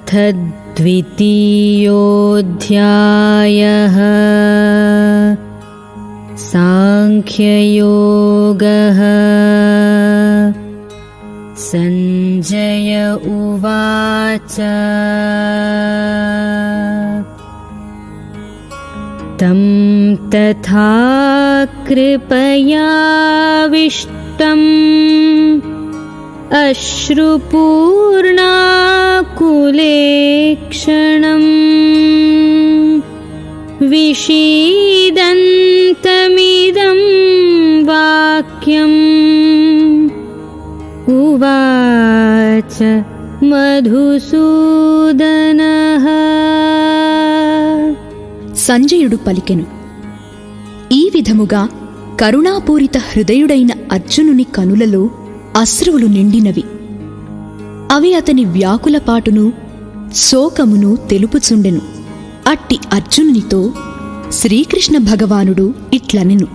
अथ द्वितीयोऽध्यायः सांख्ययोगः। संजय उवाच तं तथा कृपयाविष्टम् अश्रुपूर्णाकुलेक्षणम् विषीदन्तमिदं वाक्यम् उवाच मधुसूदनः। సంజయుడు పలికెను, ఈ విధముగా కరుణాపూరిత హృదయుడైన అర్జునుని కనులలో అశ్రువులు నిండినవి. అవి అతని వ్యాకులపాటును శోకమును తెలుపుచుండెను. అట్టి అర్జునునితో శ్రీకృష్ణ భగవానుడు ఇట్లనెను,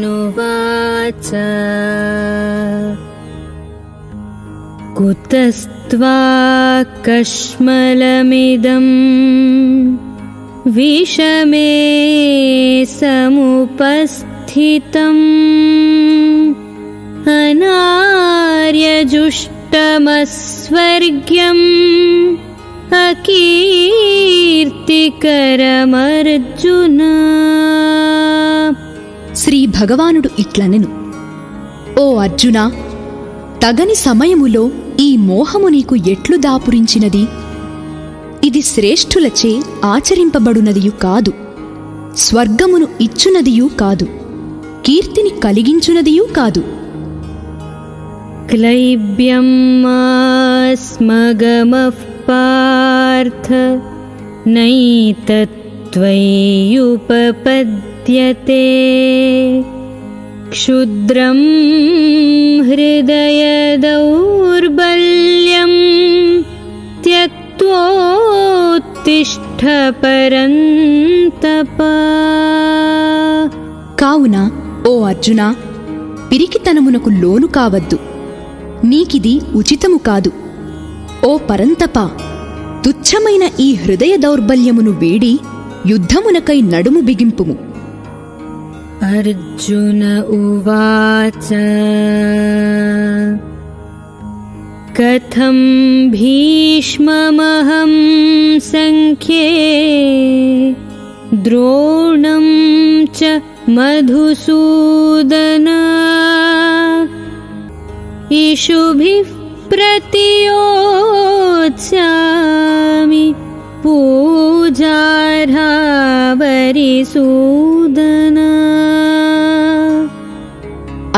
श्रीभगवानुवाच कुतस्त्वा कश्मलमिदं विषमे समुपस्थितम् अनार्यजुष्टमस्वर्ग्यम् అకీర్తికరమర్జున. శ్రీ భగవానుడు ఇట్లనెను, ఓ అర్జునా, తగని సమయములో ఈ మోహము నీకు ఎట్లు దాపురించినది? ఇది శ్రేష్ఠులచే ఆచరింపబడునదియు కాదు, స్వర్గమును ఇచ్చునదియూ కాదు, కీర్తిని కలిగించునదియూ కాదు. క్లైబ్యం స్మగమః పార్థ నైతత్త్వయ్యుపపద్యతే క్షుద్రం హృదయ దౌర్బల్యం త్యక్త్వోత్తిష్ఠ పరంతప. కావున ఓ అర్జునా, పిరికితనమునకు లోను కావద్దు, నీకిది ఉచితము కాదు. ఓ పరంతప, తుచ్ఛమైన ఈ హృదయ దౌర్బల్యమును వీడి యుద్ధమునకై నడుము బిగింపుము. అర్జున ఉవాచ కథం భీష్మమహం సంఖ్యే ద్రోణం చ మధుసూదన ఇషుభిః ప్రతియోత్స్యామి పూజార్హావరిసూదన.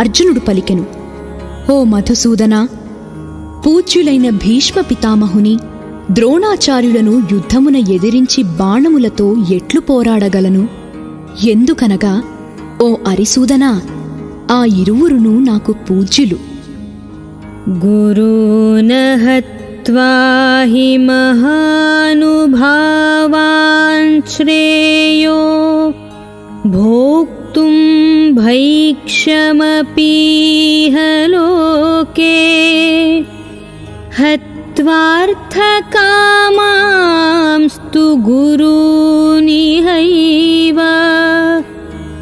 అర్జునుడు పలికెను, ఓ మధుసూదన, పూజ్యులైన భీష్మ పితామహుని ద్రోణాచార్యులను యుద్ధమున ఎదిరించి బాణములతో ఎట్లు పోరాడగలను? ఎందుకనగా ఓ అరిసూదనా, ఆ ఇరువురును నాకు పూజ్యులు. గురూన్ హత్వా హి మహానుభావాన్ శ్రేయో భోక్తుం భైక్షమపీహ లోకే హత్వార్థకామాంస్తు గురూనిహైవ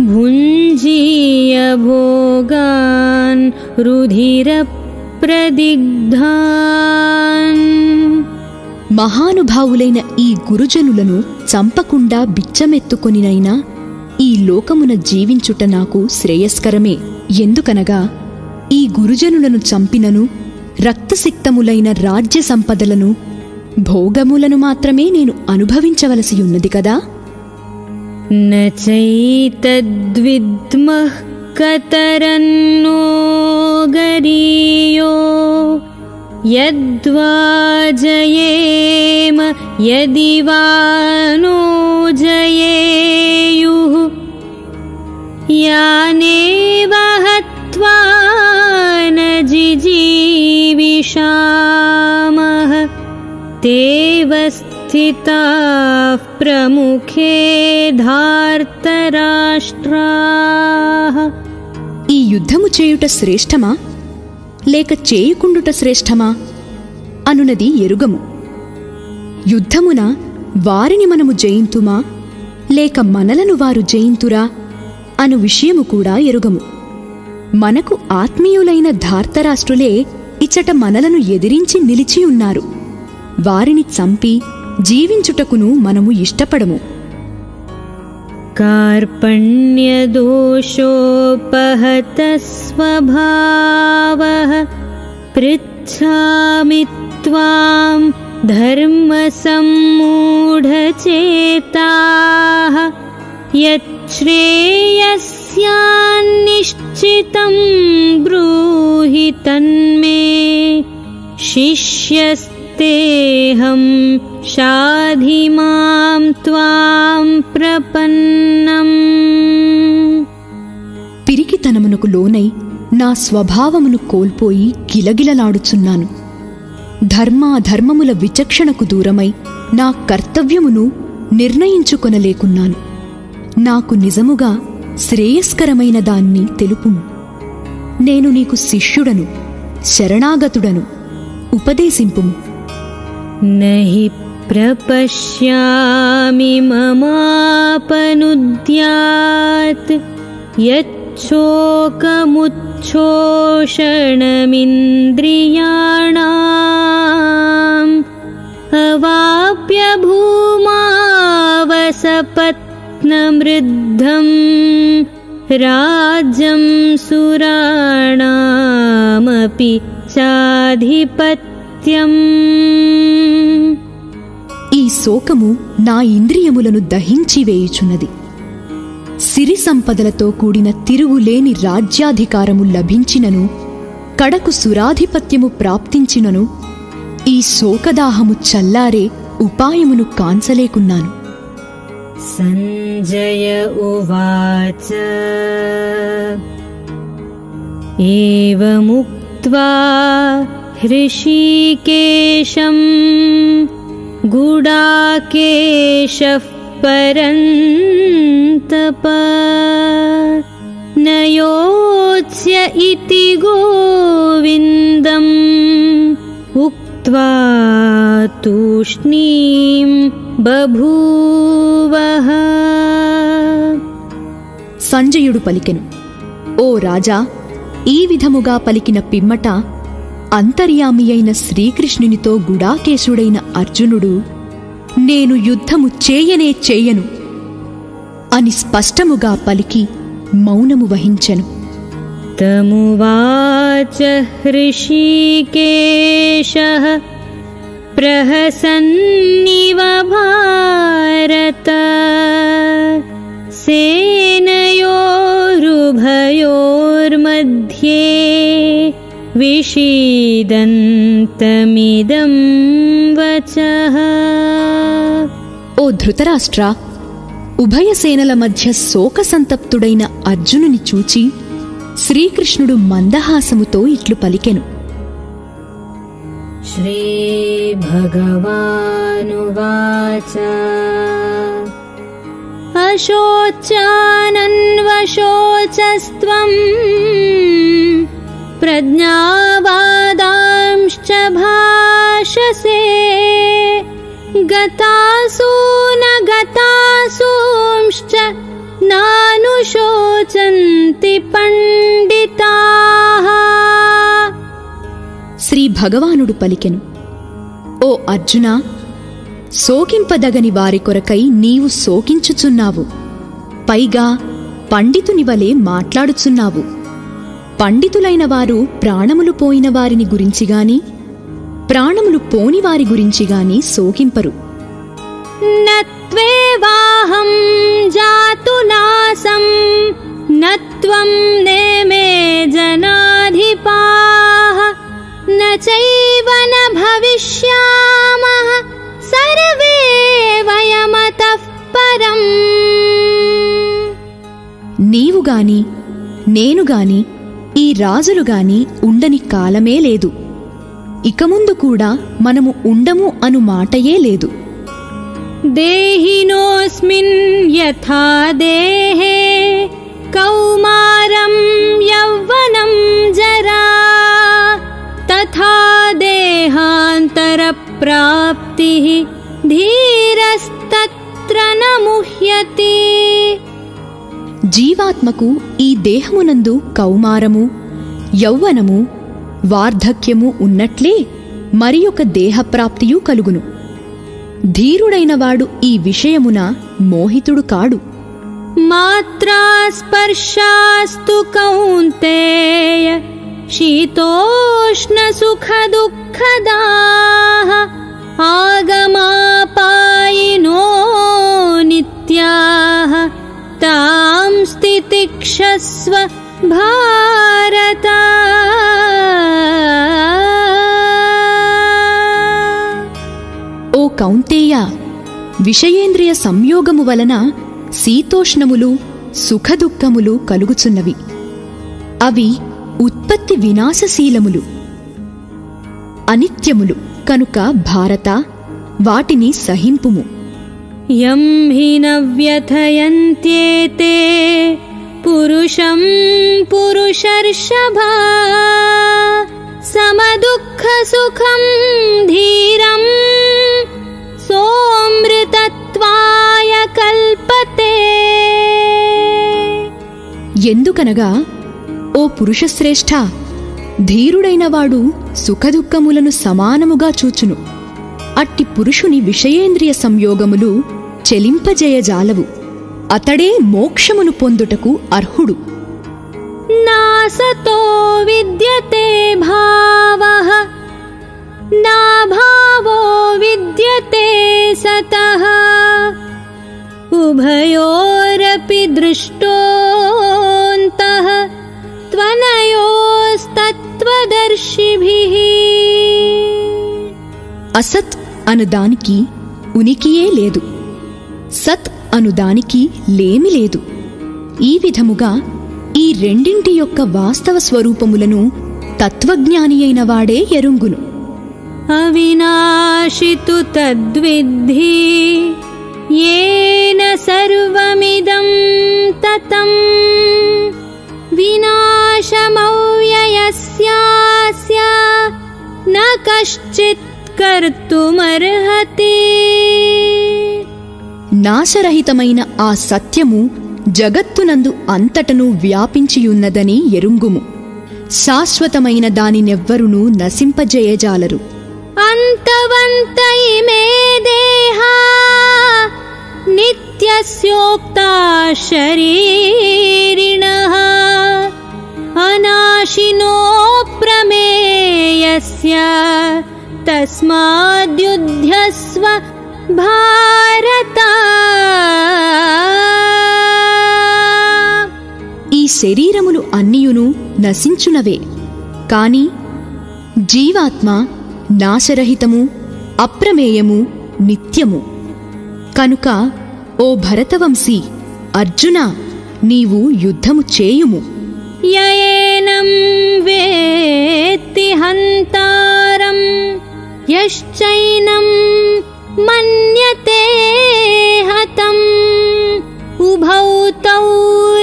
భుంజీయ భోగాన్ రుధిర ప్రదిగ్ధాన్. మహానుభావులైన ఈ గురుజనులను చంపకుండా బిచ్చమెత్తుకొనినైనా ఈ లోకమున జీవించుట నాకు శ్రేయస్కరమే. ఎందుకనగా ఈ గురుజనులను చంపినను రక్తసిక్తములైన రాజ్య సంపదలను భోగములను మాత్రమే నేను అనుభవించవలసియున్నది కదా. నచైతద్విద్మః కతరన్నో గరీయో యద్వా జయేమ యది వా నో జయేయుః యానేవ హత్వా న जिजीविषामः तेव स्थिताः प्रमुखे धार्तराष्ट्राः। ఈ యుద్ధము చేయుట శ్రేష్టమా లేక చేయుకుండుట శ్రేష్టమా అనునది ఎరుగము. యుద్ధమున వారిని మనము జయింతుమా లేక మనలను వారు జయింతురా అను విషయము కూడా ఎరుగము. మనకు ఆత్మీయులైన ధార్తరాష్ట్రులే ఇచ్చట మనలను ఎదిరించి నిలిచియున్నారు. వారిని చంపి జీవించుటకును మనము ఇష్టపడము. कार्पण्यदोषोपहत स्वभावः पृच्छामि त्वां धर्मसम्मूढचेताः यच्छ्रेयस्यान्निश्चितं ब्रूहि तन्मे शिष्यस्तेऽहं शाधि मां त्वां प्रपन्नम्। పిరికితనమునకు లోనై నా స్వభావమును కోల్పోయి గిలగిలలాడుచున్నాను. ధర్మాధర్మముల విచక్షణకు దూరమై నా కర్తవ్యమును నిర్ణయించుకొనలేకున్నాను. నాకు నిజముగా శ్రేయస్కరమైన దాన్ని తెలుపుము. నేను నీకు శిష్యుడను, శరణాగతుడను, ఉపదేశింపుము. నహి ప్రపశ్యామి మమాపనుద్యాత్ యచ్చోకముచ్ఛోషణమింద్రియాణాం అవాప్య భూమావసపత్నమృద్ధం రాజ్యం సురాణామపి చాధిపత్యం. ఈ శోకము నా ఇంద్రియములను దహించివేయుచున్నది. సిరి సంపదలతో కూడిన తిరుగులేని రాజ్యాధికారము లభించినను, కడకు సురాధిపత్యము ప్రాప్తించినను ఈ శోకదాహము చల్లారే ఉపాయమును కాంచలేకున్నాను. సంజయ ఉవాచ ఏవముక్త్వా హృషీకేశం గుడాకేశః పరంతప నయోత్స్య ఇతి గోవిందం ఉక్త్వా తూష్ణీం బభూవః. సంజయుడు పలికెను, ఓ రాజా, ఈ విధముగా పలికిన పిమ్మట అంతర్యామియైన శ్రీకృష్ణునితో గుడాకేశుడైన అర్జునుడు, నేను యుద్ధము చేయనే చేయను అని స్పష్టముగా పలికి మౌనము వహించెను. తమువాచ హృషీకేశః ప్రహసన్నివ భారత సేనయోరుభయోర్మధ్యే విషీదంతమిదం వచః. ఓ ధృతరాష్ట్ర, ఉభయ సేనల మధ్య శోకసంతప్తుడైన అర్జునుని చూచి శ్రీకృష్ణుడు మందహాసముతో ఇట్లు పలికెను. శ్రీ భగవానువాచ అశోచానన్వశోచస్త్వం ప్రజ్ఞావాదాంశ్చ భాషసే గతాసూన గతాసూంశ్చ నానుశోచంతి పండితాః. శ్రీ భగవానుడు పలికెను, ఓ అర్జునా, శోకింపదగని వారి కొరకై నీవు శోకించుచున్నావు. పైగా పండితునివలే మాట్లాడుచున్నావు. పండితులైన వారు ప్రాణములు పోయిన వారిని గురించిగాని, ప్రాణములు పోని వారి గురించిగాని శోకింపరు. నత్వేవాహం జాతునాసం నత్వం నేమే జనాధిపాః నచైవ న భవిష్యామః సర్వే వయమతః పరం. నీవుగాని నేనుగాని ఈ రాజులుగాని ఉండని కాలమే లేదు. ఇక ముందు కూడా మనము ఉండము అను మాటయే లేదు. దేహినోస్మిన్ యథా దేహే కౌమారం యౌవనం జరా తథా దేహాంతర ప్రాప్తి ధీరస్తత్ర న ముహ్యతి. జీవాత్మకు ఈ దేహమునందు కౌమారము, యౌవనము, వార్ధక్యము ఉన్నట్లే మరి ఒక దేహప్రాప్తియు కలుగును. ధీరుడైనవాడు ఈ విషయమున మోహితుడు కాడు. మాత్రా స్పర్శాస్తు కౌంతేయ శీతోష్ణ సుఖ దుఃఖదాః ఆగమాపాయినో నిత్యాః తాం స్థితిక్షస్వ భారత. ఓ కౌంతేయ, విషయేంద్రియ సంయోగము వలన శీతోష్ణములు సుఖదుఃఖములు కలుగుచున్నవి. అవి ఉత్పత్తి వినాశశీలములు, అనిత్యములు కనుక భారత వాటిని సహింపుము. యం హి న వ్యథయంత్యేతే పురుషం పురుషర్షభా సమదుఃఖ సుఖం ధీరం సోమృతత్వాయ కల్పతే. ఎందుకనగా ఓ పురుషశ్రేష్ఠ, ధీరుడైనవాడు సుఖదుఃఖములను సమానముగా చూచును. అట్టి పురుషుని విషయేంద్రియ సంయోగములు చెలింపజేయజాలవు. అతడే మోక్షమును పొందుటకు అర్హుడు. నాసతో విద్యతే భావః నాభావో విద్యతే సతః ఉభయోరపి దృష్టోऽन्तః త్వనయోస్తత్వదర్శిభిః. అసత్ అనుదానికి ఉనికియే లేదు, సత్ అనుదానికి లేమి లేదు. ఈ విధముగా ఈ రెండింటి యొక్క వాస్తవ స్వరూపములను తత్వజ్ఞాని అయిన వాడే ఎరుంగును. అవినాశితు తద్విద్ధి యేన సర్వమిదం తతం వినాశమవ్యయస్యాస్య న కశ్చిత్ కర్తుమర్హతి. నాశరహితమైన ఆ సత్యము జగత్తునందు అంతటను వ్యాపించియున్నదని ఎరుంగుము. శాశ్వతమైన దానినెవ్వరునూ నశింపజేయజాలరు. అంతవంత ఇమే దేహా నిత్యస్యోక్తా శరీరిణః అనాశినో ప్రమేయస్య తస్మాద్యుధ్యస్వ భారత. ఈ శరీరములు అన్నియును నశించునవే, కాని జీవాత్మ నాశరహితము, అప్రమేయము, నిత్యము. కనుక ఓ భరతవంశీ అర్జున, నీవు యుద్ధము చేయుము. యయేనం వేత్తి హంతారం యశ్చైనం మన్యతే హతం ఉభౌ తౌ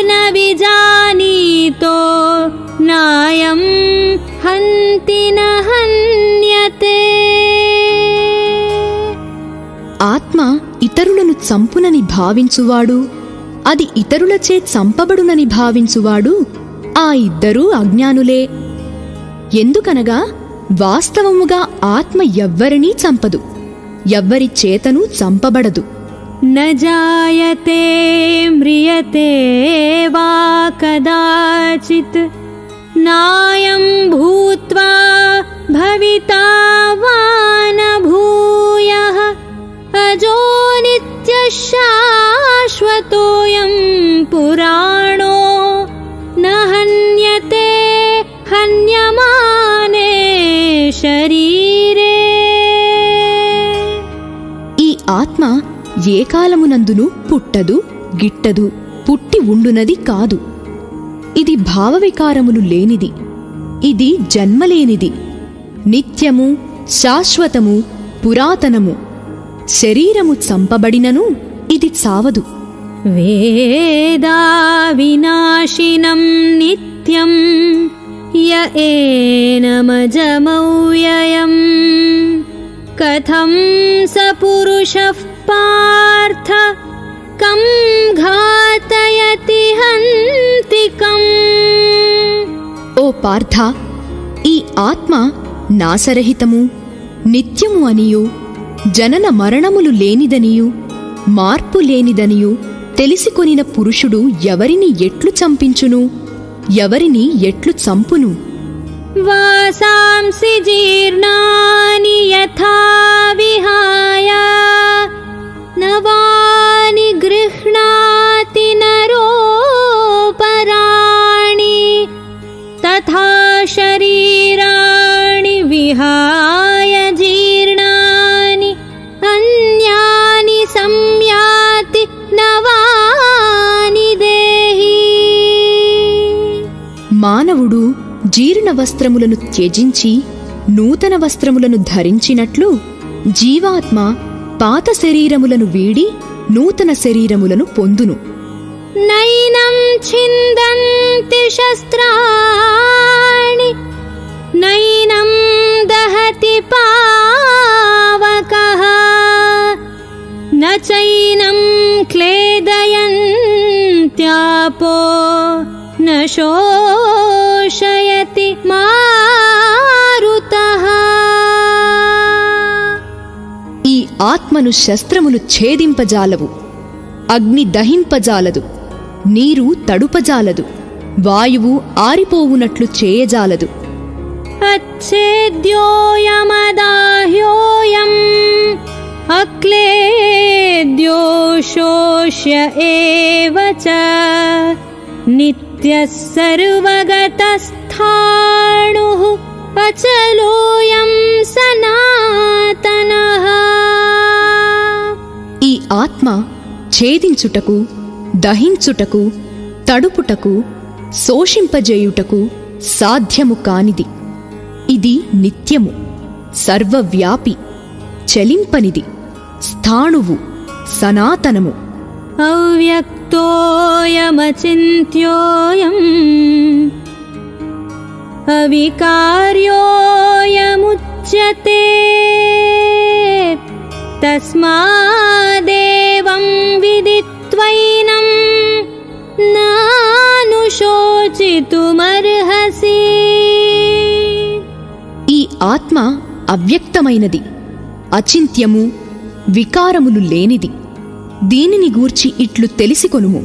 న విజానీతో నాయం హంతి న హన్యతే. ఆత్మ ఇతరులను చంపునని భావించువాడు, అది ఇతరులచే చంపబడునని భావించువాడు, ఆ ఇద్దరూ అజ్ఞానులే. ఎందుకనగా వాస్తవముగా ఆత్మ ఎవ్వరినీ చంపదు, ఎవ్వరి చేతను చంపబడదు. న జాయతే మ్రియతే వా కదాచిత్ నాయం భూత్వా భవితా వా న భూయః అజో నిత్యః శాశ్వతోయం పురాణో న హన్యతే హన్యమానే శరీరే. ఈ ఆత్మ ఏ కాలమునందును పుట్టదు, గిట్టదు, పుట్టి ఉండునది కాదు. ఇది భావవికారములు లేనిది, ఇది జన్మలేనిది, నిత్యము, శాశ్వతము, పురాతనము. శరీరము చంపబడినను ఇది చావదు. వేదా వినాశినం నిత్యం య ఏనమజమవ్యయం కథం స పురుషః పార్థ కం ఘాతయతి హంతికం. ఓ పార్థ, ఈ ఆత్మ నాశరహితము, నిత్యము అనియు, జనన మరణములు లేనిదనియు, మార్పు లేనిదనియు తెలిసికొనిన పురుషుడు ఎవరిని ఎట్లు చంపించును, ఎవరిని ఎట్లు చంపును? వాసాంసి జీర్ణాని యథా విహాయ నవాని గృహ్ణాతి నరోపరాణి తథా శరీరాణి విహాయ జీర్ణాని అన్యాని సంయాతి నవాని దేహి. మానవుడు జీర్ణ వస్త్రములను త్యజించి నూతన వస్త్రములను ధరించినట్లు జీవాత్మ పాత శరీరములను వీడి నూతన శరీరములను పొందును. నైనం ఛిందంతి శస్త్రాణి నైనం దహతి పావకః న చైనం క్లేదయంత్యాపో న శోషయతి మారుతః. ఈ ఆత్మను శస్త్రములు ఛేదింపజాలవు, అగ్ని దహింపజాలదు, నీరు తడుపజాలదు, వాయువు ఆరిపోవునట్లు చేయజాలదు. అచ్ఛేద్యోయమదాహ్యోయం అక్లేద్యో శోష్య ఏవ చ నిత్యః సర్వగతస్థాణుః అచలోయం సనాతనః. ఈ ఆత్మ ఛేదించుటకు, దహించుటకు, తడుపుటకు, శోషింపజేయుటకు సాధ్యము కానిది. ఇది నిత్యము, సర్వవ్యాపి, చలింపనిది, స్థాణువు, సనాతనము. అవ్యక్తోయమచింత్యోయం అవికార్యోయముచ్యతే తస్మాదేవం విదిత్వైనం నానుశోచితుమర్హసి. ఈ ఆత్మ అవ్యక్తమైనది, అచింత్యము, వికారములు లేనిది. దీనిని గూర్చి ఇట్లు తెలిసికొనుము.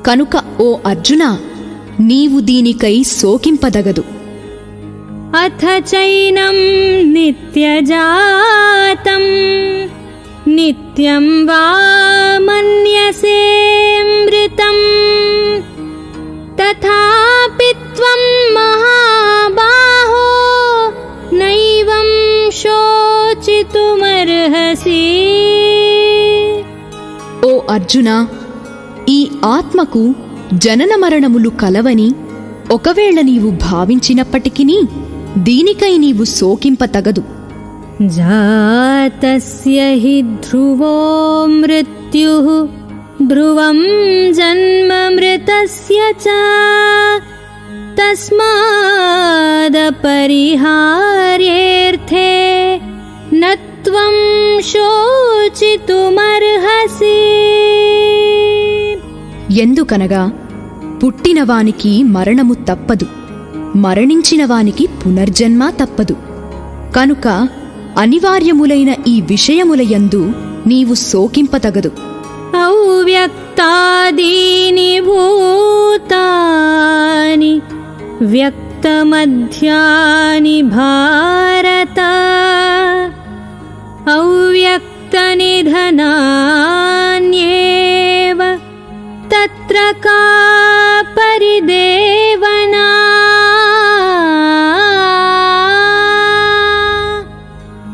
కనుక ఓ అర్జునా, నీవు దీనికై శోకింపదగదు. అథ చైనం నిత్యజాతం నిత్యం వా మన్యసే మృతం తథాపి త్వం మహాబాహో నైవం శోచితుమర్హసి. ఓ అర్జునా, ఈ ఆత్మకు జనన మరణములు కలవని ఒకవేళ నీవు భావించినప్పటికినీ దీనికై నీవు శోకింపతగదు. జాతస్య హి ధ్రువో మృత్యుః ధ్రువం జన్మ మృతస్య చ తస్మాదపరిహార్యేర్థే నత్వం శోచితుమర్హసి. ఎందుకనగా పుట్టినవానికి మరణము తప్పదు, మరణించినవానికి పునర్జన్మ తప్పదు. కనుక అనివార్యములైన ఈ విషయములయందు నీవు శోకింపతగదు. అవ్యక్తాదీని భూతాని వ్యక్తమధ్యాని భారత అవ్యక్తనిధనాన్యేవ తత్ర కా పరిదేవనా.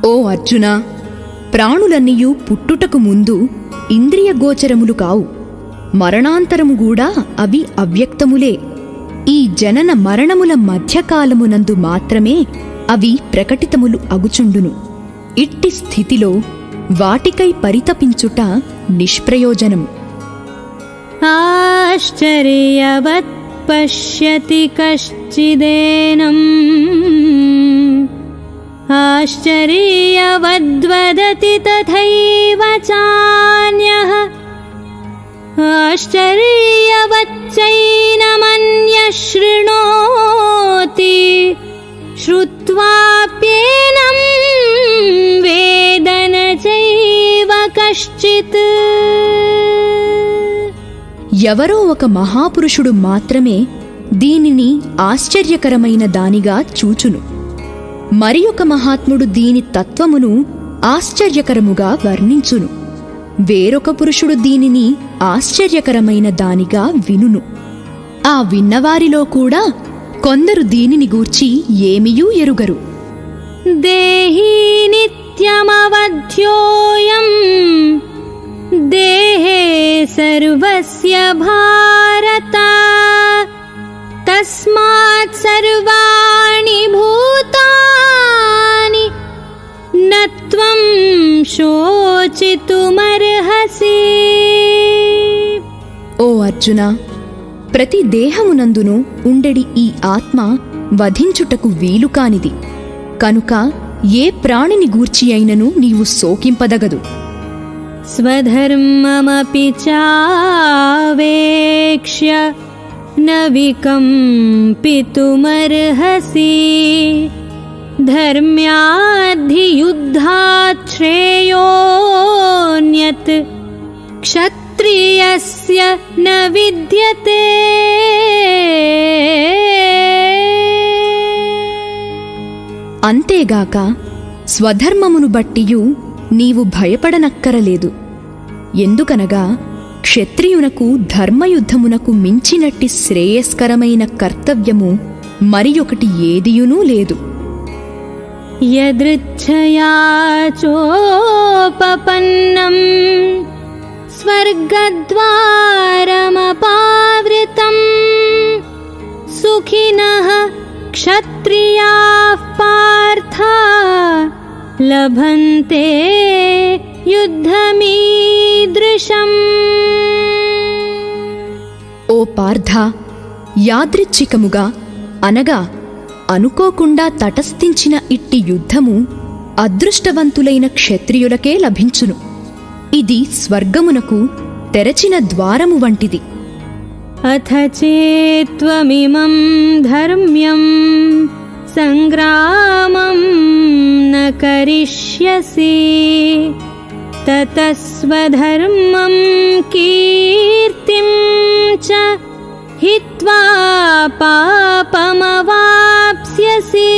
ఓ అర్జునా, ప్రాణులన్నీయు పుట్టుటకు ముందు ఇంద్రియ గోచరములు కావు, మరణాంతరము కూడా అవి అవ్యక్తములే. ఈ జనన మరణముల మధ్యకాలమునందు మాత్రమే అవి ప్రకటితములు అగుచుండును. ఇట్టి స్థితిలో వాటికై పరితపించుట నిష్ప్రయోజనము. ఆశ్చర్యవత్ పశ్యతి కశ్చిదేనం ఆశ్చర్యవద్వదతి తథైవ చాన్యః ఆశ్చర్యవచ్చైనమన్యః శృణోతి శ్రుత్వాప్యేనం వేద న చైవ కశ్చిత్. ఎవరో ఒక మహాపురుషుడు మాత్రమే దీనిని ఆశ్చర్యకరమైన దానిగా చూచును. మరి ఒక మహాత్ముడు దీని తత్వమును ఆశ్చర్యకరముగా వర్ణించును. వేరొక పురుషుడు దీనిని ఆశ్చర్యకరమైన దానిగా వినును. ఆ విన్నవారిలో కూడా కొందరు దీనిని గూర్చి ఏమియూ ఎరుగరు. దేహీ నిత్యమవధ్యోయం దేహే సర్వస్య భారత తస్మాత్ సర్వాణి భూతాని నత్వం శోచితుమర్హసి. ఓ అర్జున, ప్రతి దేహమునందును ఉండెడి ఈ ఆత్మ వధించుటకు వీలుకానిది. కనుక ఏ ప్రాణిని గూర్చి అయినను నీవు శోకింపదగదు. స్వధర్మమపి చావేక్ష్య న వికంపితుమర్హసి ధర్మ్యాద్ధియుద్ధాత్ శ్రేయోన్యత్ క్షత్రియస్య న విద్యతే. అంతేగాక స్వధర్మమును బట్టియు నీవు భయపడనక్కరలేదు. ఎందుకనగా క్షత్రియునకు ధర్మయుద్ధమునకు మించినట్టి శ్రేయస్కరమైన కర్తవ్యము మరి ఒకటి ఏదియునూ లేదు. యదృచ్ఛయా చోపపన్నం స్వర్గద్వారమపావృతం సుఖినః క్షత్రియాః పార్థ లభంతే యుద్ధమీదృశం. ఓ పార్థ, యాదృచ్ఛికముగా అనగా అనుకోకుండా తటస్థించిన ఇట్టి యుద్ధము అదృష్టవంతులైన క్షత్రియులకే లభించును. ఇది స్వర్గమునకు తెరచిన ద్వారము వంటిది. అథ చేత్వమిమం ధర్మ్యం సంగ్రామం న కరిష్యసి తతస్వధర్మం కీర్తిం చ హిత్వా పాపమవాప్స్యసి.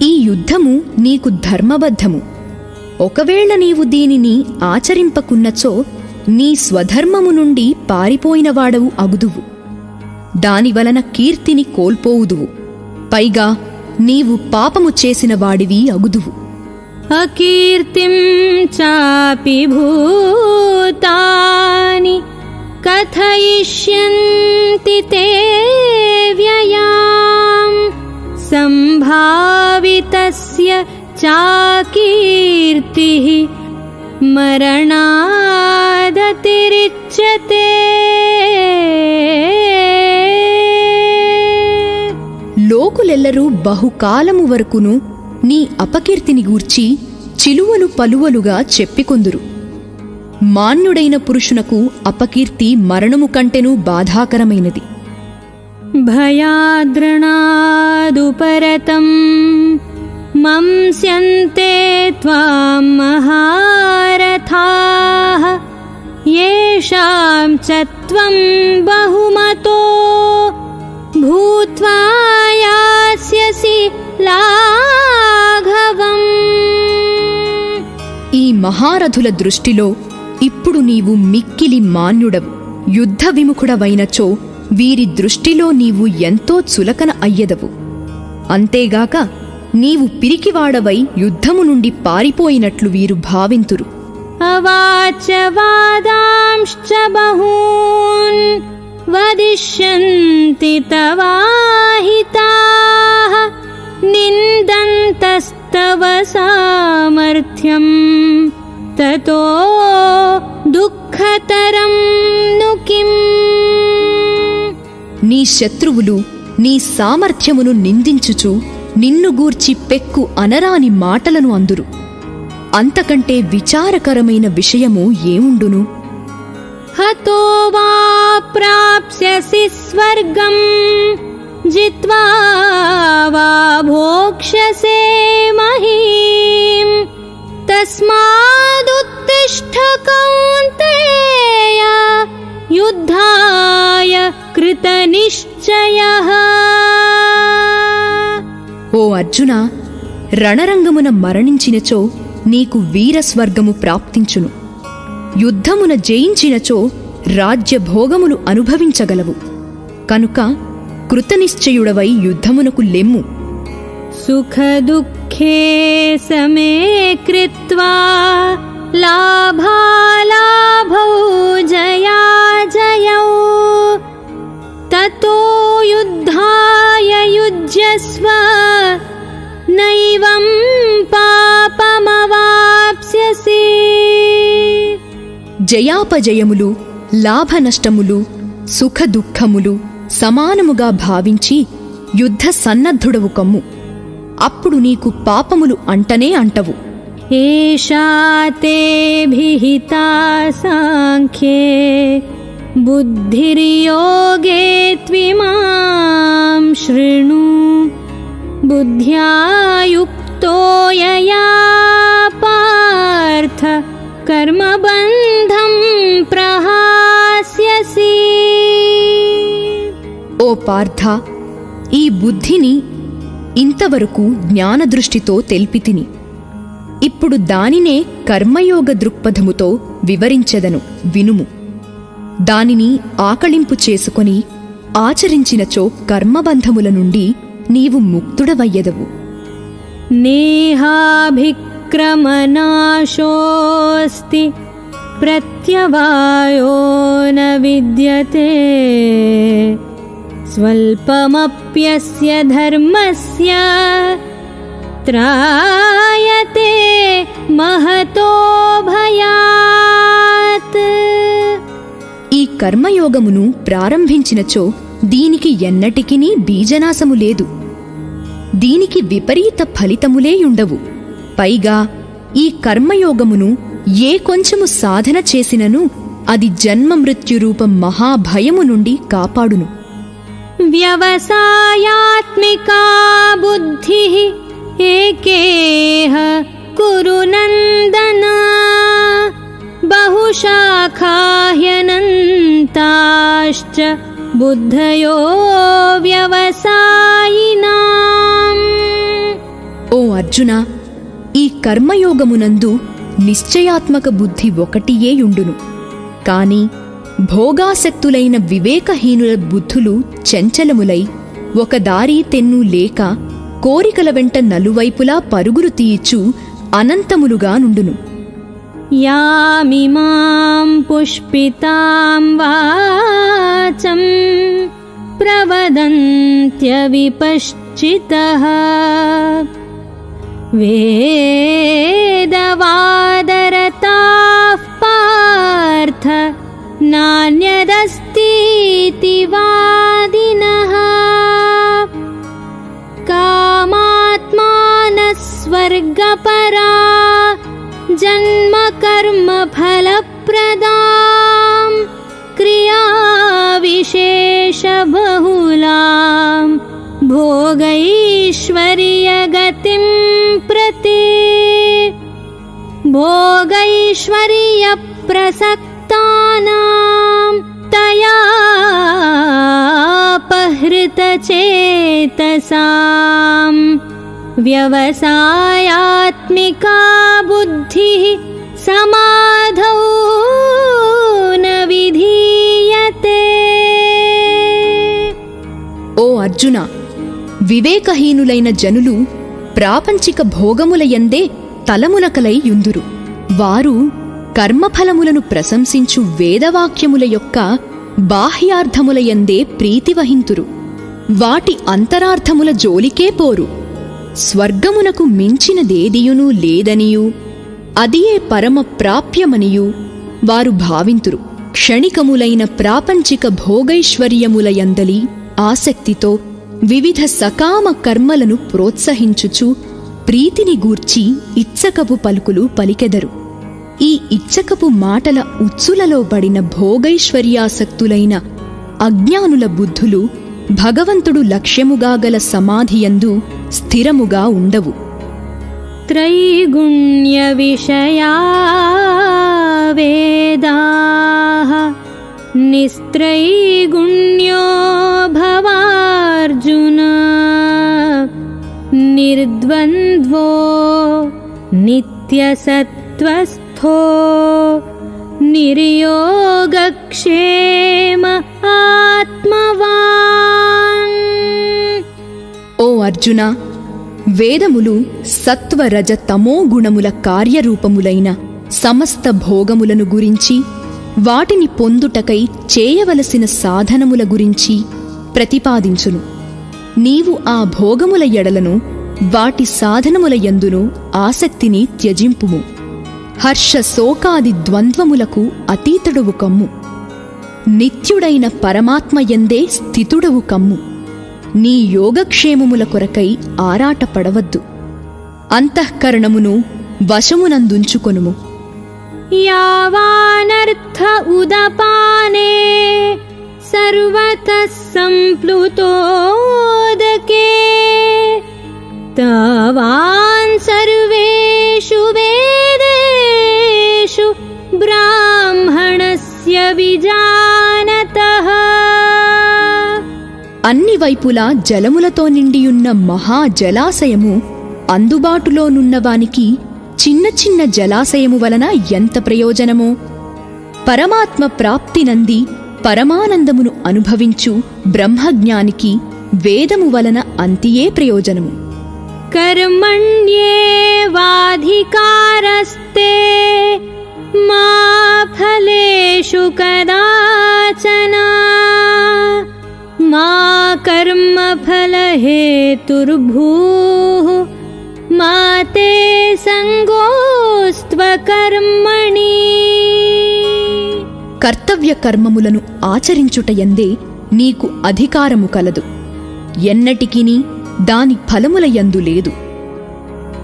ఈ యుద్ధము నీకు ధర్మబద్ధము. ఒకవేళ నీవు దీనిని ఆచరింపకున్నచో నీ స్వధర్మము నుండి పారిపోయినవాడవు అగుదువు. దానివలన కీర్తిని కోల్పోవుదువు. పైగా నీవు పాపము చేసిన వాడివి అగుదువు. అకీర్తిం చాపి భూతాని కథయిష్యంతి తే వ్యయాం సంభావితస్య చాకీర్తిః మరణాదతిరిచ్యతే. లోకులెల్లరూ బహుకాలము వరకును నీ అపకీర్తిని గూర్చి చిలువలు పలువలుగా చెప్పికొందురు. మాన్యుడైన పురుషునకు అపకీర్తి మరణము కంటెనూ బాధాకరమైనది. భయాద్రణాదుపరతం మంస్యంతే త్వాం మహారథాః యేషాం చ త్వం బహుమతో భూత్వా యాస్యసి లాఘవం. ఈ మహారథుల దృష్టిలో ఇప్పుడు నీవు మిక్కిలి మాన్యుడవు. యుద్ధ విముఖుడవైనచో వీరి దృష్టిలో నీవు ఎంతో చులకన అయ్యెదవు. అంతేగాక నీవు పిరికివాడవై యుద్ధము నుండి పారిపోయినట్లు వీరు భావింతురు. అవాచ వాదాంశ్చ బహూన్ वदिष्यन्ति तवाहिताः निन्दन्तस्तव सामर्थ्यं ततो दुःखतरं नु किम्। నీ శత్రువులు నీ సామర్థ్యమును నిందించుచు నిన్ను గూర్చి పెక్కు అనరాని మాటలను అందురు. అంతకంటే విచారకరమైన విషయము ఏముండును? హతో వా ప్రాప్స్యసి స్వర్గం జిత్వా వా భోక్ష్యసే మహీం తస్మాదుత్తిష్ఠ కౌంతేయ యుద్ధాయ కృతనిశ్చయః. ఓ అర్జున, రణరంగమున మరణించినచో నీకు వీరస్వర్గము ప్రాప్తించును. యుద్ధమున జయించినచో రాజ్యభోగములు అనుభవించగలవు. కనుక కృతనిశ్చయుడవై యుద్ధమునకు లెమ్ము. సుఖదుఃఖే సమే కృత్వా లాభాలాభౌ జయాజయౌ తతో యుద్ధాయ యుజ్యస్వ నైవం పాపమవాప్స్యసి. జయాపజయములు, లాభనష్టములు, సుఖదుఃఖములు సమానముగా భావించి యుద్ధ సన్నద్ధుడవు కమ్ము. అప్పుడు నీకు పాపములు అంటనే అంటవు. ఏషా తే భిహితా సాంఖ్యే బుద్ధిర్యోగే త్విమాం శృణు బుద్ధ్యా యుక్తో యయా పార్థ కర్మబంధం ప్రహాస్యసి. ఓ పార్థ, ఈ బుద్ధిని ఇంతవరకు జ్ఞానదృష్టితో తెల్పితిని. ఇప్పుడు దానినే కర్మయోగ దృక్పథముతో వివరించెదను, వినుము. దానిని ఆకళింపు చేసుకొని ఆచరించినచో కర్మబంధముల నుండి నీవు ముక్తుడవయ్యెదవు. నేహాభిక్రమనాశోస్తి ప్రత్యవాయో న విద్యతే స్వల్పమప్యస్య ధర్మస్య త్రాయతే మహతో భయాత్. ఈ కర్మయోగమును ప్రారంభించినచో దీనికి ఎన్నటికినీ బీజనాశము లేదు. దీనికి విపరీత ఫలితములేయుండవు. పైగా ఈ కర్మయోగమును ఏ కొంచెము సాధన చేసినను అది జన్మమృత్యురూప మహాభయము నుండి కాపాడును. వ్యవసాయాత్మికా బుద్ధిః ఏకేహ కురు నందన బహుశాఖా హ్యనంతాశ్చ బుద్ధయో వ్యవసాయినాం. ఓ అర్జున, ఈ కర్మయోగమునందు నిశ్చయాత్మక బుద్ధి ఒకటియేయుండును. కాని భోగాసక్తులైన వివేకహీనుల బుద్ధులు చంచలములై ఒక దారి తెన్ను లేక కోరికల వెంట నలువైపులా పరుగులు తీయిచు అనంతములుగా నుండును. యామిమాం పుష్పితాం వాచం ప్రవదంత్యవిపశ్చితః వేదవాదరతాః పార్థ నాన్యదస్తీతి వాదినః కామాత్మానః స్వర్గపరా జన్మ కర్మ ఫలప్రదాం క్రియా విశేష బహుళాం భోగైశ్వర్యగతిం ప్రతి భోగైశ్వర్య ప్రసక్తానాం తయాపహృతచేతసాం వ్యవసాయాత్మికా బుద్ధిః సమాధౌ న విధీయతే. ఓ అర్జున, వివేకహీనులైన జనులు ప్రాపంచిక భోగములయందే తలమునకలై యుందురు. వారు కర్మఫలములను ప్రశంసించు వేదవాక్యముల యొక్క బాహ్యార్థములయందే ప్రీతి వహింతురు. వాటి అంతరార్థముల జోలికే పోరు. స్వర్గమునకు మించినదేదియునూ లేదనియూ అదియే పరమ ప్రాప్యమనియూ వారు భావింతురు. క్షణికములైన ప్రాపంచిక భోగైశ్వర్యములయందలి ఆసక్తితో వివిధ సకామ కర్మలను ప్రోత్సహించుచు ప్రీతిని గూర్చి ఇచ్చకపు పలుకులు పలికెదరు. ఈ ఇచ్చకపు మాటల ఉచ్చులలో పడిన భోగైశ్వర్యాసక్తులైన అజ్ఞానుల బుద్ధులు భగవంతుడు లక్ష్యముగా గల సమాధియందు స్థిరముగా ఉండవు. त्रैगुण्य विषया वेदाः निस्त्रैगुण्यो भवार्जुन निर्द्वन्द्वो नित्यसत्त्वस्थो निर्योगक्षेम आत्मवान्. ఓ అర్జున, వేదములు సత్వరజ తమో గుణముల కార్యరూపములైన సమస్త భోగములను గురించి, వాటిని పొందుటకై చేయవలసిన సాధనముల గురించి ప్రతిపాదించును. నీవు ఆ భోగముల ఎడలను వాటి సాధనముల యందును ఆసక్తిని త్యజింపుము. హర్ష శోకాది ద్వంద్వములకు అతీతుడవు కమ్ము. నిత్యుడైన పరమాత్మయందే స్థితుడవు కమ్ము. నీ యోగక్షేమముల కొరకై ఆరాటపడవద్దు. అంతఃకరణమును వశమునందుంచుకొనుము. यावानर्थ उदपाने सर्वतः सम्प्लुतोदके तावान् सर्वेषु वेदेषु ब्राह्मणस्य विजानतः. అన్ని వైపులా జలములతో నిండియున్న మహాజలాశయము అందుబాటులోనున్నవానికి చిన్న చిన్న జలాశయము వలన ఎంత ప్రయోజనమో, పరమాత్మ ప్రాప్తినంది పరమానందమును అనుభవించు బ్రహ్మజ్ఞానికి వేదము వలన అంతియే ప్రయోజనము. कर्मण्येवाधिकारस्ते मा फलेषु कदाचन मा कर्मफलहेतुर्भूः मा ते संगोस्त्वकर्मणि. కర్తవ్య కర్మములను ఆచరించుటయందే నీకు అధికారము కలదు. ఎన్నటికినీ దాని ఫలములయందు లేదు.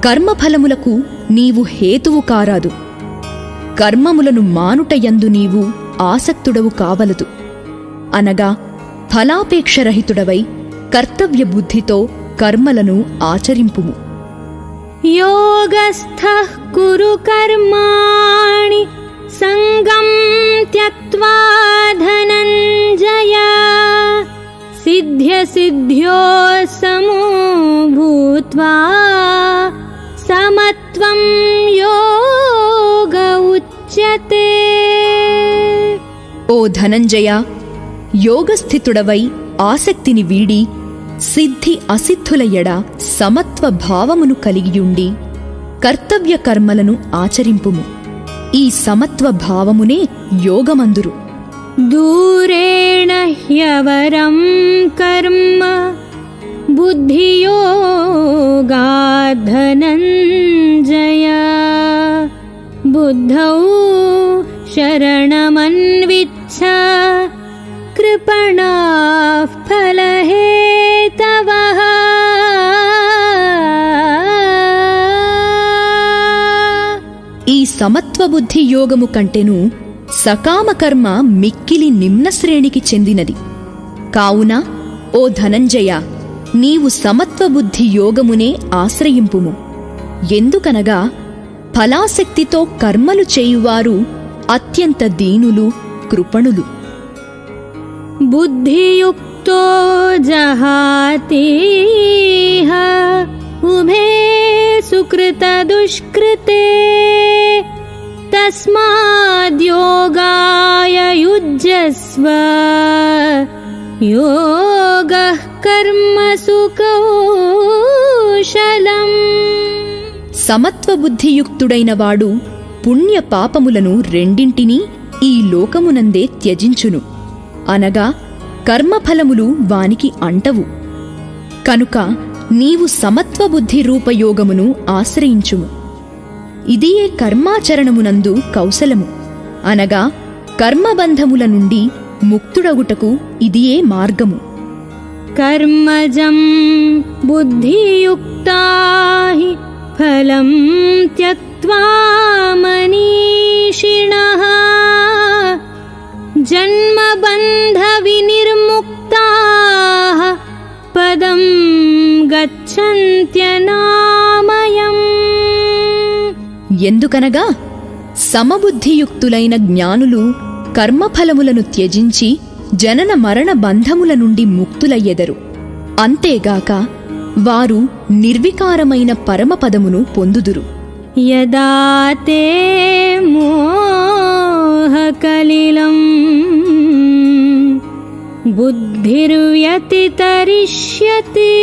కర్మఫలములకు నీవు హేతువు కారాదు. కర్మములను మానుటయందు నీవు ఆసక్తుడవు కావలదు. అనగా ఫలాపేక్షరహితుడవై కర్తవ్య బుద్ధితో కర్మలను ఆచరింపుము. योगस्थः कुरु कर्माणि संगं त्यक्त्वा धनञ्जय सिद्ध्यसिद्ध्यो समो भूत्वा समत्वं योग उच्यते. ఓ ధనంజయ, యోగస్థితుడవై ఆసక్తిని వీడి సిద్ధి అసిద్ధుల ఎడ సమత్వ భావమును కలిగియుండి కర్తవ్య కర్మలను ఆచరింపుము. ఈ సమత్వ భావమునే యోగమందురు. दूरेण ह्यवरं कर्म बुद्धियोगात् धनञ्जय बुद्धौ शरणमन्विच्छ कृपणाः फलहेतवः. ఈ సమత్వబుద్ధి యోగము కంటెను సకామకర్మ మిక్కిలి నిమ్న శ్రేణికి చెందినది. కావున ఓ ధనంజయ, నీవు సమత్వబుద్ధి యోగమునే ఆశ్రయింపుము. ఎందుకనగా ఫలాసక్తితో కర్మలు చేయువారు అత్యంత దీనులు, కృపణులు. बुद्धियुक्तो जहातीह उभे सुकृतदुष्कृते तस्माद्योगाय युज्यस्व योगः कर्मसु कौशलम्. సమత్వబుద్ధియుక్తుడైనవాడు పుణ్య పాపములను రెండింటినీ ఈ లోకమునందే త్యజించును. అనగా కర్మఫలములు వానికి అంటవు. కనుక నీవు సమత్వబుద్ధి రూపయోగమును ఆశ్రయించుము. ఇదియే కర్మాచరణమునందు కౌశలము, అనగా కర్మబంధముల నుండి ముక్తుడగుటకు ఇదియే మార్గము. కర్మజం బుద్ధియుక్తా హి ఫలం త్యక్త్వా మనీషిణః జన్మబంధ వినిర్ముక్తాః పదం గచ్చంత్యనామయం. ఎందుకనగా సమబుద్ధియుక్తులైన జ్ఞానులు కర్మఫలములను త్యజించి జనన మరణ బంధముల నుండి ముక్తులయ్యెదరు. అంతేగాక వారు నిర్వికారమైన పరమపదమును పొందుదురు. యదా తే మోహకలిలం బుద్ధిర్వ్యతితరిష్యతి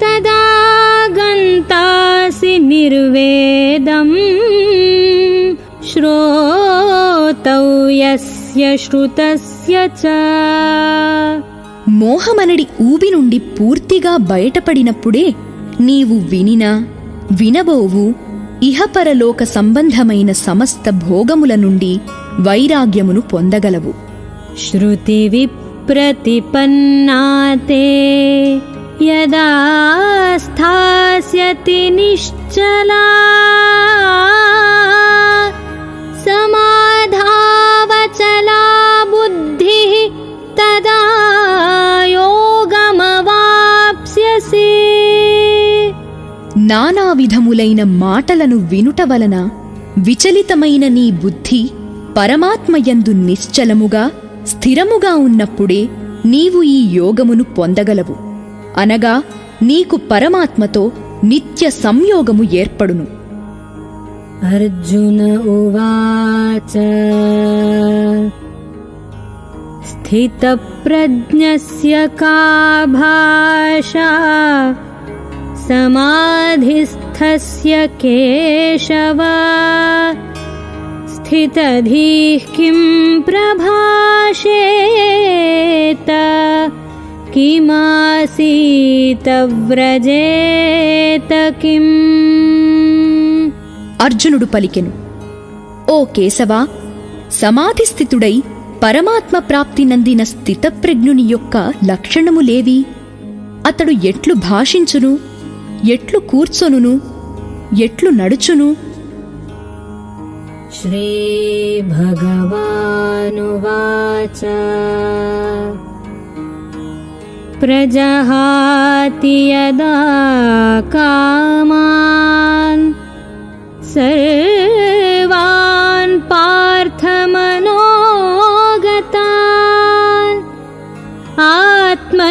తదా గంతాసి నిర్వేదం శ్రోతవ్యస్య శ్రుతస్య చ. మోహమనడి ఊబి నుండి పూర్తిగా బయటపడినప్పుడే నీవు వినినా వినబోవు ఇహపరలోక సంబంధమైన సమస్త భోగముల నుండి వైరాగ్యమును పొందగలవు. శృతి విప్రతిపన్నాతే యదా స్థాస్యతి నిశ్చలా సమాధావచలా బుద్ధిః తదా యోగమవాప్స్యసి. నానావిధములైన మాటలను వినుట వలన విచలితమైన నీ బుద్ధి పరమాత్మయందు నిశ్చలముగా స్థిరముగా ఉన్నప్పుడే నీవు ఈ యోగమును పొందగలవు, అనగా నీకు పరమాత్మతో నిత్య సంయోగము ఏర్పడును. అర్జున ఉవాచ స్థితప్రజ్ఞస్య కా భాషా సమాధిస్థస్య కేశవ స్థితధీః కిం ప్రభాషేత కిమాసీత వ్రజేత కిం. అర్జునుడు పలికెను, ఓ కేశవా, సమాధిస్థితుడై పరమాత్మ ప్రాప్తి నందిన స్థితప్రజ్ఞుని యొక్క లక్షణములేవి? అతడు ఎట్లు భాషించును, ఎట్లు కూర్చొనును, ఎట్లు నడుచును? శ్రీ భగవానువాచ ప్రజహాతి యదా కామాన్ సర్వాన్ పార్థమనోగతాన్ ఆత్మన్యేవాత్మనా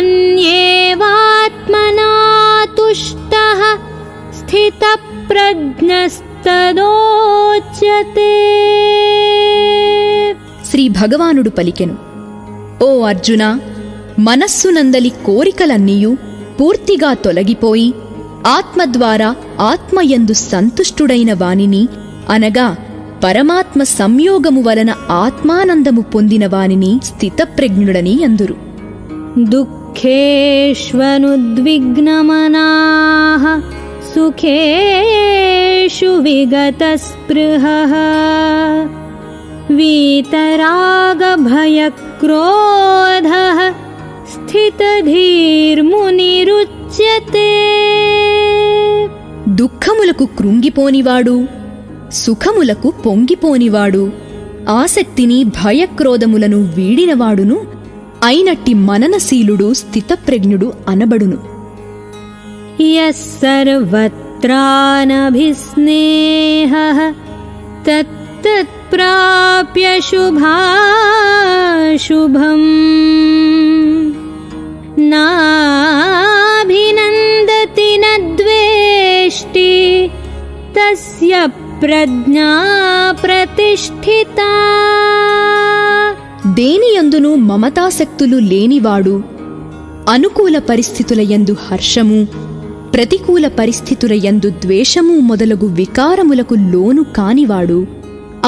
తుష్టః స్థితప్రజ్ఞస్తదోచ్యతే. శ్రీ భగవానుడు పలికెను, ఓ అర్జునా, మనస్సునందలి కోరికలన్నీయు పూర్తిగా తొలగిపోయి ఆత్మద్వారా ఆత్మయందు సంతుష్టుడైన వానిని, అనగా పరమాత్మ సంయోగము వలన ఆత్మానందము పొందిన వానిని స్థితప్రజ్ఞుడని అందురు. దుఃఖేష్వనుద్విగ్నమనాః సుఖేషు విగతస్పృహః వీతరాగభయక్రోధః స్థితధీర్మునిరుచ్యతే. దుఃఖములకు కృంగిపోనివాడు, సుఖములకు పొంగిపోనివాడు, ఆసక్తిని భయక్రోధములను వీడినవాడును అయినట్టి మననశీలుడు స్థితప్రజ్ఞుడు అనబడును. యస్ సర్వత్రానభిస్నేహః తత్తత్ప్రాప్య శుభాశుభం నాభినందతి నద్వేష్టి తస్య ప్రజ్ఞా ప్రతిష్ఠితా. దేనియందును మమతాసక్తులు లేనివాడు, అనుకూల పరిస్థితులయందు హర్షము, ప్రతికూల పరిస్థితులయందు ద్వేషము మొదలగు వికారములకు లోను కానివాడు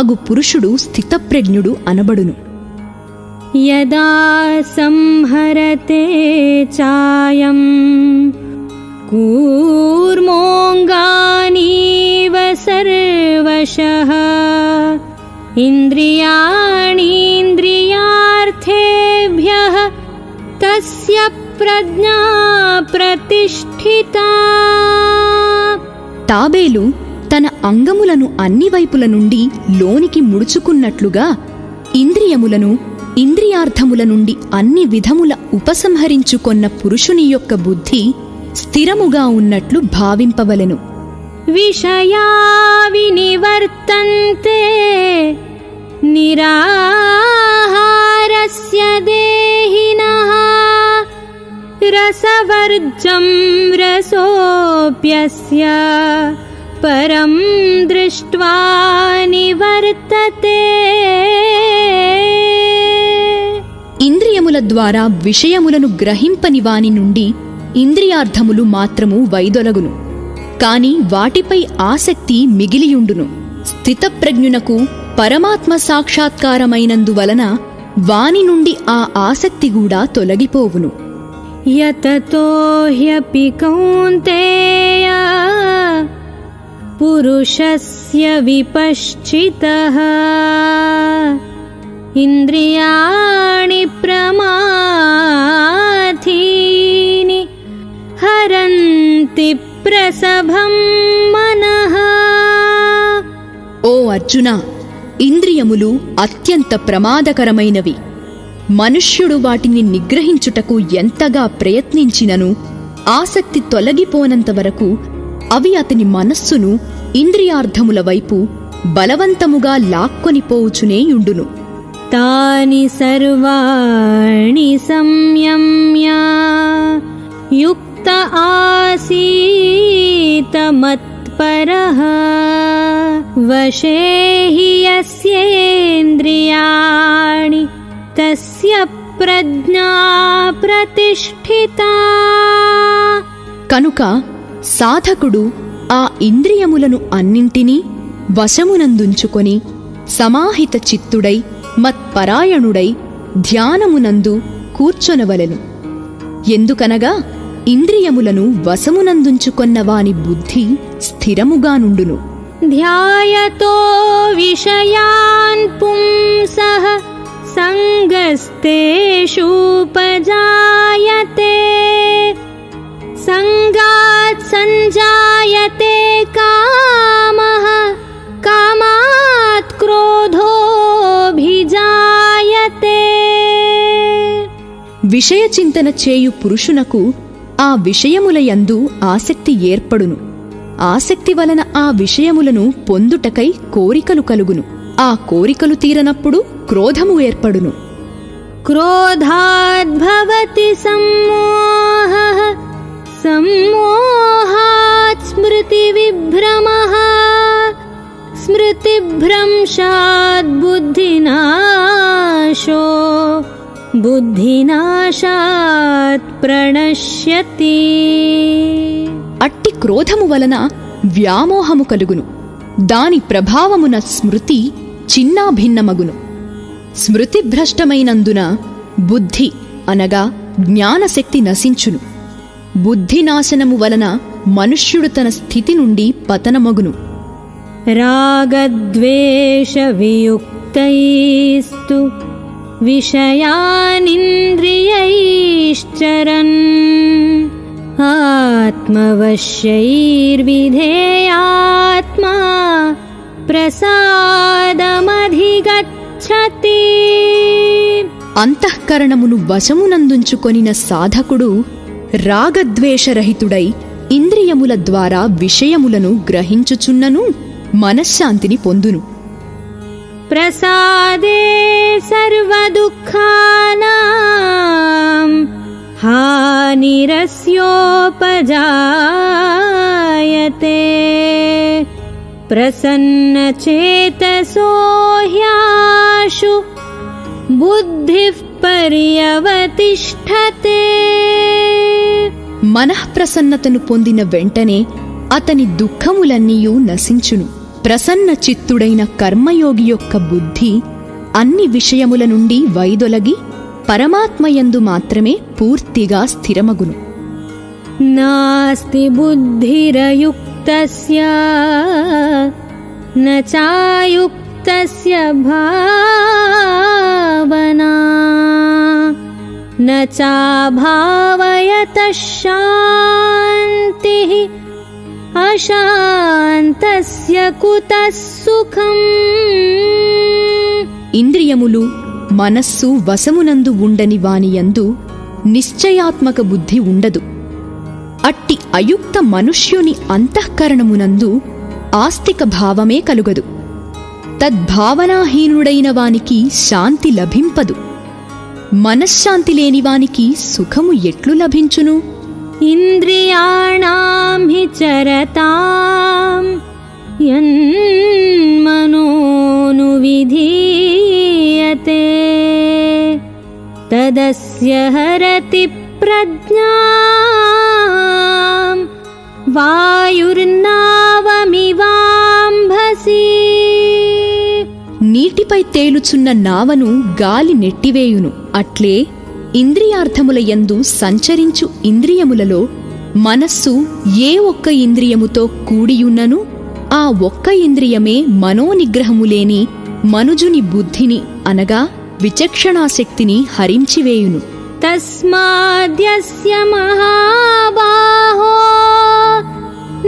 అగు పురుషుడు స్థితప్రజ్ఞుడు అనబడును. यदा संहरते चायं कूर्मोऽङ्गानीव सर्वशः इन्द्रियाणीन्द्रियार्थेभ्यः तस्य प्रज्ञा प्रतिष्ठिता. తాబేలు తన అంగములను అన్ని వైపుల నుండి లోనికి ముడుచుకున్నట్లుగా ఇంద్రియములను ఇంద్రియార్థముల నుండి అన్ని విధముల ఉపసంహరించుకొన్న పురుషుని యొక్క బుద్ధి స్థిరముగా ఉన్నట్లు భావింపవలెను. విషయా వినివర్తంతే నిరాహారస్య దేహినః రసవర్జం రసోప్యస్య పరం దృష్ట్వా నివర్తతే. ఇంద్రియముల ద్వారా విషయములను గ్రహింపని వాని నుండి ఇంద్రియార్థములు మాత్రము వైదొలగును, కాని వాటిపై ఆసక్తి మిగిలియుండును. స్థితప్రజ్ఞునకు పరమాత్మ సాక్షాత్కారమైనందువలన వాని నుండి ఆ ఆసక్తి కూడా తొలగిపోవును. యతతో హ్యపి కౌంతేయ పురుషస్య విపశ్చితః ఇంద్రియాణి ప్రమాథీని హరంతి ప్రసభం మనః. ఓ అర్జున, ఇంద్రియములు అత్యంత ప్రమాదకరమైనవి. మనుష్యుడు వాటిని నిగ్రహించుటకు ఎంతగా ప్రయత్నించినను ఆసక్తి తొలగిపోనంతవరకు అవి అతని మనస్సును ఇంద్రియార్థముల వైపు బలవంతముగా లాక్కొనిపోవుచునేయుండును. తాని సర్వాణి సంయమ్య యుక్త ఆసీత మత్పరః వశే హి యస్యేంద్రియాణి తస్య ప్రజ్ఞా ప్రతిష్ఠితా. కనుక సాధకుడు ఆ ఇంద్రియములను అన్నింటినీ వశమునందుంచుకొని సమాహిత చిత్తుడై మత్పరాయణుడై ధ్యానమునందు కూర్చొనవలెను. ఎందుకనగా ఇంద్రియములను వశమునందుంచుకొన్న వాని బుద్ధి స్థిరముగానుండును. ధ్యాయతో విషయాన్ పుంసః సంగస్తేషూపజాయతే సంగాత్ సంజాయతే కామః కామాత్ క్రోధోభిజాయతే. విషయచింతన చేయు పురుషునకు ఆ విషయములయందు ఆసక్తి ఏర్పడును. ఆసక్తి వలన ఆ విషయములను పొందుటకై కోరికలు కలుగును. ఆ కోరికలు తీరనప్పుడు క్రోధము ఏర్పడును. క్రోధాద్భవతి సమ్మోహః సమ్మోహాత్ స్మృతివిభ్రమః స్మృతిభ్రంశాత్ బుద్ధినాశో బుద్ధినాశాత్ ప్రణశ్యతి. అట్టి క్రోధము వలన వ్యామోహము కలుగును. దాని ప్రభావమున స్మృతి చిన్నాభిన్నమగును. స్మృతిభ్రష్టమైనందున బుద్ధి అనగా జ్ఞానశక్తి నశించును. బుద్ధినాశనము వలన మనుష్యుడు తన స్థితి నుండి పతనమగును. రాగద్వేష వియుక్తైస్తు విషయానింద్రియైశ్చరన్ ఆత్మవశ్యైర్విధేయాత్మా ప్రసాదమధిగచ్చతి. అంతఃకరణమును వశమునందుంచుకొనిన సాధకుడు రాగద్వేషరహితుడై ఇంద్రియముల ద్వారా విషయములను గ్రహించుచున్నను మనశ్శాంతిని పొందును. ప్రసాదే సర్వదుఃఖానాం హానిరస్యోపజాయతే ప్రసన్నచేతసో హ్యాశు బుద్ధిః పర్యవతిష్ఠతే. మనఃప్రసన్నతను పొందిన వెంటనే అతని దుఃఖములన్నీయూ నశించును. ప్రసన్న చిత్తుడైన కర్మయోగి యొక్క బుద్ధి అన్ని విషయముల నుండి వైదొలగి పరమాత్మయందు మాత్రమే పూర్తిగా స్థిరమగును. నాస్తి బుద్ధిరయుక్తస్య న చాయుక్తస్య భావనా న చాభావయతః శాంతిః అశాంతస్య కుతః సుఖం. ఇంద్రియములు మనస్సు వశమునందు ఉండని వానియందు నిశ్చయాత్మక బుద్ధి ఉండదు. అట్టి అయుక్త మనుష్యుని అంతఃకరణమునందు ఆస్తిక భావమే కలుగదు. తద్భావనాహీనుడైన వానికి శాంతి లభింపదు. మనశ్శాంతి లేనివానికి సుఖము ఎట్లు లభించును? ఇంద్రియాణాం హి చరతాం యన్మనోను విధీయతే తదస్య హరతి ప్రజ్ఞాం వాయుర్నావమివాంభసి. నీటిపై తేలుచున్న నావను గాలి నెట్టివేయును. అట్లే ఇంద్రియార్థముల యందు సంచరించు ఇంద్రియములలో మనస్సు ఏ ఒక్క ఇంద్రియముతో కూడియున్నను ఆ ఒక్క ఇంద్రియమే మనోనిగ్రహములేని మనుజుని బుద్ధిని అనగా విచక్షణాశక్తిని హరించివేయును. తస్మాద్యస్య మహాబాహో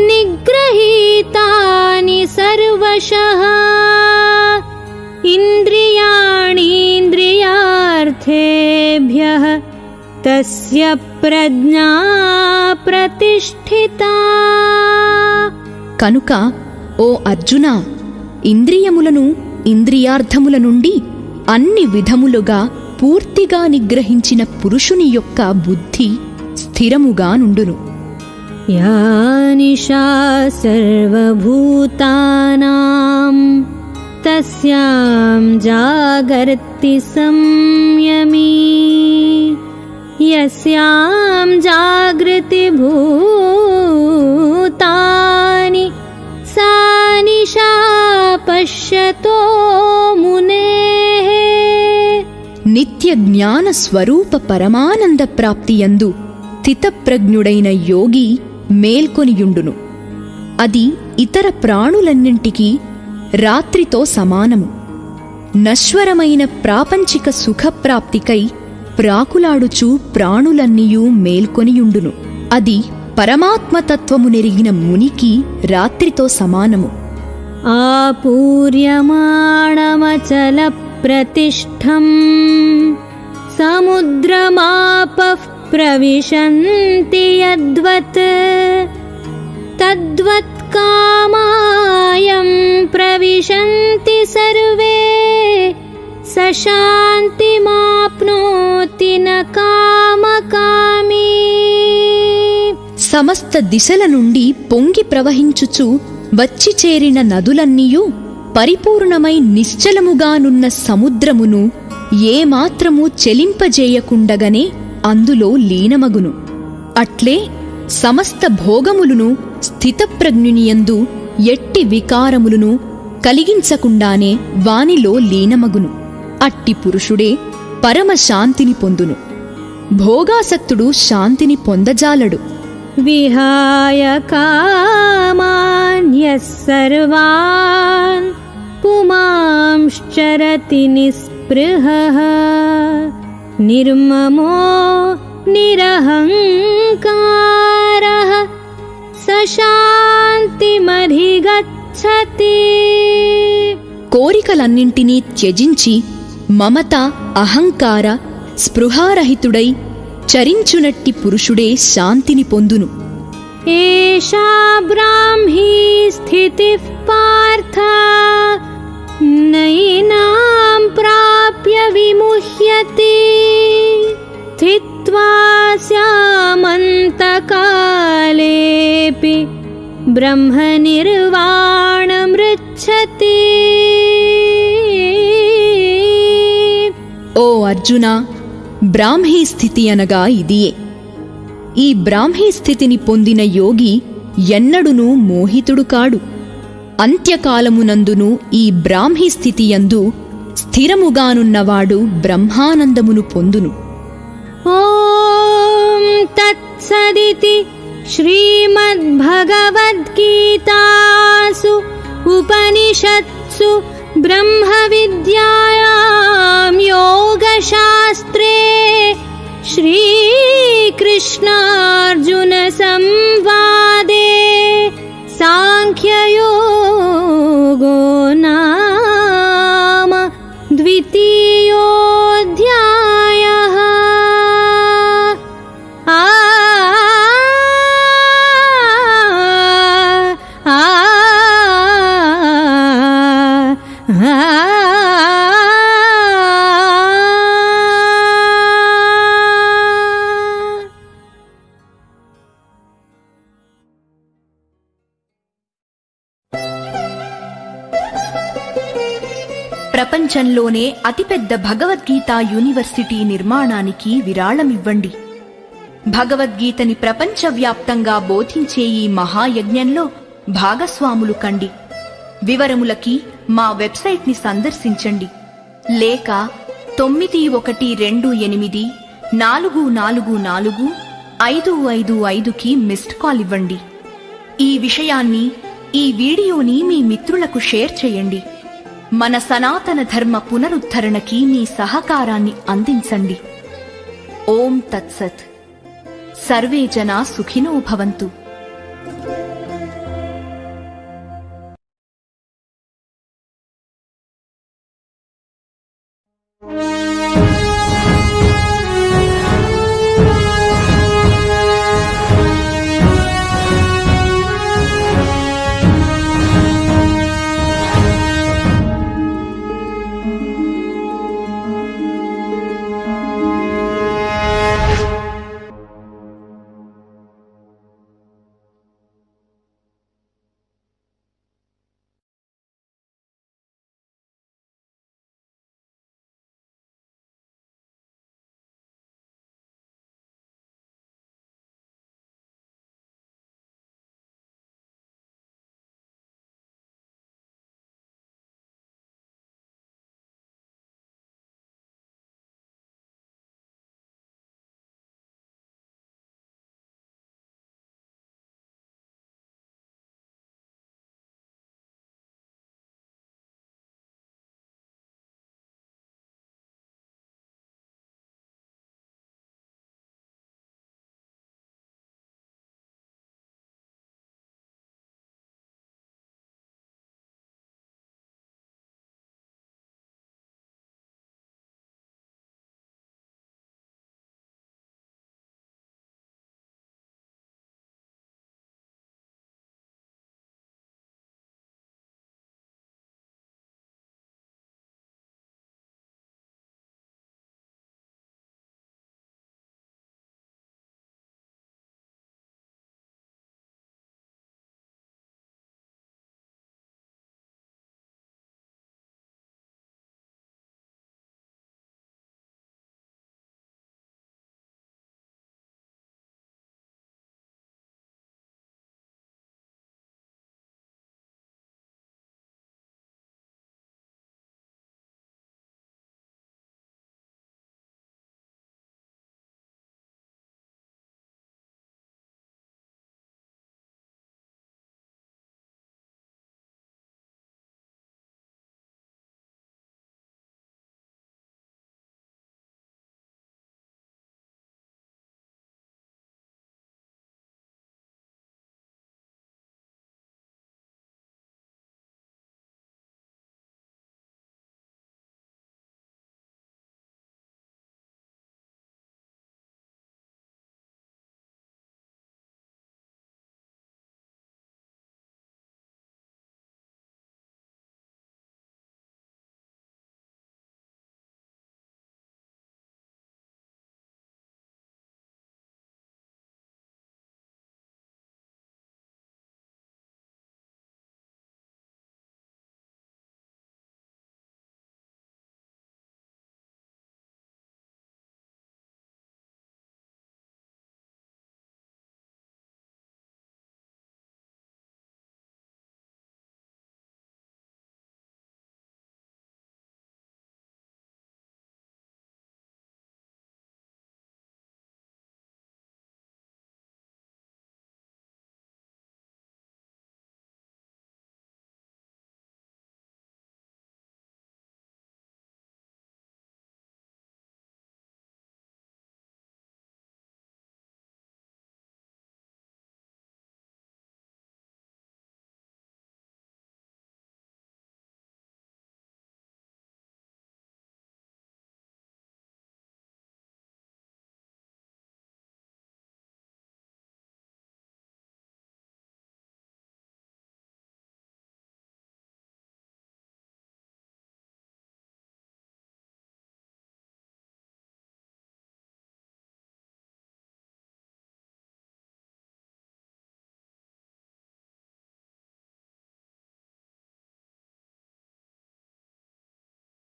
నిగ్రహీతాని సర్వశః ఇంద్రియాణీంద్రియార్థేభ్యః తస్య ప్రజ్ఞా ప్రతిష్ఠితా. కనుక ఓ అర్జునా, ఇంద్రియములను ఇంద్రియార్థముల నుండి అన్ని విధములుగా పూర్తిగా నిగ్రహించిన పురుషుని యొక్క బుద్ధి స్థిరముగా నుండును. యా నిశా సర్వభూతానాం తస్యాం జాగర్తి సంయమీ యస్యాం జాగృతి భూతాని సా నిశా పశ్యతో మునేః. నిత్య జ్ఞాన స్వరూప పరమానంద ప్రాప్తియందు స్థితప్రజ్ఞుడైన యోగి మేల్కొనియుండును. అది ఇతర ప్రాణులన్నింటికీ రాత్రితో సమానము. నశ్వరమైన ప్రాపంచిక సుఖప్రాప్తికై ప్రాకులాడుచు ప్రాణులన్నీయూ మేల్కొనియుండును. అది పరమాత్మతత్వము నెరిగిన మునికి రాత్రితో సమానము. ఆపూర్యమాణమచల ప్రతిష్ఠం సముద్రమాపః ప్రవిశంతి యద్వత్ తద్వత్ కామాయం ప్రవిశంతి సర్వే సశాంతిమాప్నోతి న కామకామీ. సమస్త దిశల నుండి పొంగి ప్రవహించుచు వచ్చి చేరిన నదులన్నీయూ పరిపూర్ణమై నిశ్చలముగానున్న సముద్రమును ఏమాత్రము చెలింపజేయకుండగనే అందులో లీనమగును. అట్లే సమస్త భోగములను స్థితప్రజ్ఞునియందు ఎట్టి వికారములను కలిగించకుండానే వానిలో లీనమగును. అట్టి పురుషుడే పరమశాంతిని పొందును. భోగాసక్తుడు శాంతిని పొందజాలడు. విహాయ కామాన్యః సర్వాన్ పుమాంశ్చరతి నిస్పృహః నిర్మమో నిరహంకారః సశాంతిమధిగచ్చతి. కోరికలన్నింటినీ త్యజించి మమత అహంకార స్పృహారహితుడై చరించునట్టి పురుషుడే శాంతిని పొందును. ఏషా బ్రాహ్మీ స్థితిః పార్థ నైనాం ప్రాప్య విముహ్యతి స్థిత్వా స్యామంతకాలేపి బ్రహ్మనిర్వాణమృచ్చతి. ఓ అర్జునా, బ్రాహ్మీ స్థితి అనగా ఇదియే. ఈ బ్రాహ్మీ స్థితిని పొందిన యోగి ఎన్నడునూ మోహితుడు కాడు. అంత్యకాలమునందును ఈ బ్రాహ్మీ స్థితియందు స్థిరముగానున్నవాడు బ్రహ్మానందమును పొందును. ఓం తత్సదితి శ్రీమద్భగవద్గీతాసు ఉపనిషత్సు బ్రహ్మ విద్యాయాం యోగశాస్త్రే శ్రీకృష్ణార్జున సంవాదే సాంఖ్యయోగో నామ ద్వితీయోऽధ్యాయః. ప్రపంచంలోనే అతిపెద్ద భగవద్గీత యూనివర్సిటీ నిర్మాణానికి విరాళమివ్వండి. భగవద్గీతని ప్రపంచవ్యాప్తంగా బోధించే ఈ మహాయజ్ఞంలో భాగస్వాములు కండి. వివరములకి మా వెబ్సైట్ని సందర్శించండి, లేక 9128444555కి మిస్డ్ కాల్ ఇవ్వండి. ఈ విషయాన్ని, ఈ వీడియోని మీ మిత్రులకు షేర్ చేయండి. మన సనాతన ధర్మ పునరుద్ధరణకి మీ సహకారాన్ని అందించండి. ఓం తత్సత్. సర్వే జనా సుఖినో భవంతు.